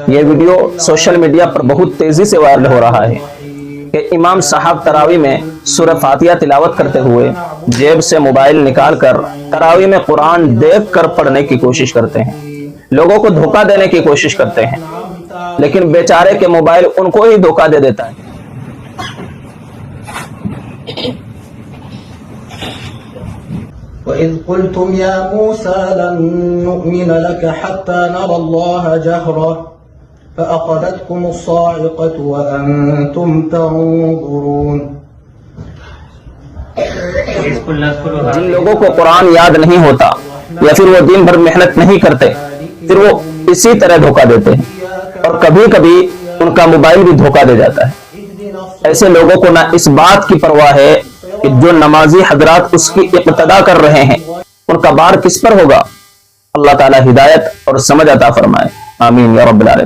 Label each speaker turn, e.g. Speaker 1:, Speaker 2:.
Speaker 1: یہ video social media پر بہت تیزی سے وائرل ہو رہا ہے کہ امام صاحب تراوی میں سورہ فاتحہ تلاوت کرتے ہوئے جیب سے موبائل نکال کر تراوی میں قرآن دیکھ کر پڑھنے کی کوشش کرتے ہیں، لوگوں کو دھوکہ دینے کی کوشش کرتے ہیں، لیکن بیچارے کے موبائل ان کو ہی دھوکہ دے دیتا ہے۔
Speaker 2: وَإِذْ قُلْتُمْ يَا مُوسَى لَن نُّؤْمِنَ لَكَ حَتَّى نَرَى اللَّهَ جَهْرَةً فَأَخَذَتْكُمُ الصَّاعِقَةُ وَأَنْتُمْ تَنظُرُونَ۔
Speaker 1: جن لوگوں کو قرآن یاد نہیں ہوتا یا پھر وہ دن بھر محنت نہیں کرتے، پھر وہ اسی طرح دھوکہ دیتے ہیں، اور کبھی کبھی ان کا موبائل بھی دھوکہ دے جاتا ہے۔ ایسے لوگوں کو نہ اس بات کی پرواہ ہے کہ جو نمازی حضرات اس کی اقتدا کر رہے ہیں ان کا بار کس پر ہوگا۔ اللہ تعالی ہدایت اور سمجھ عطا فرمائے، آمین یا رب العالمین۔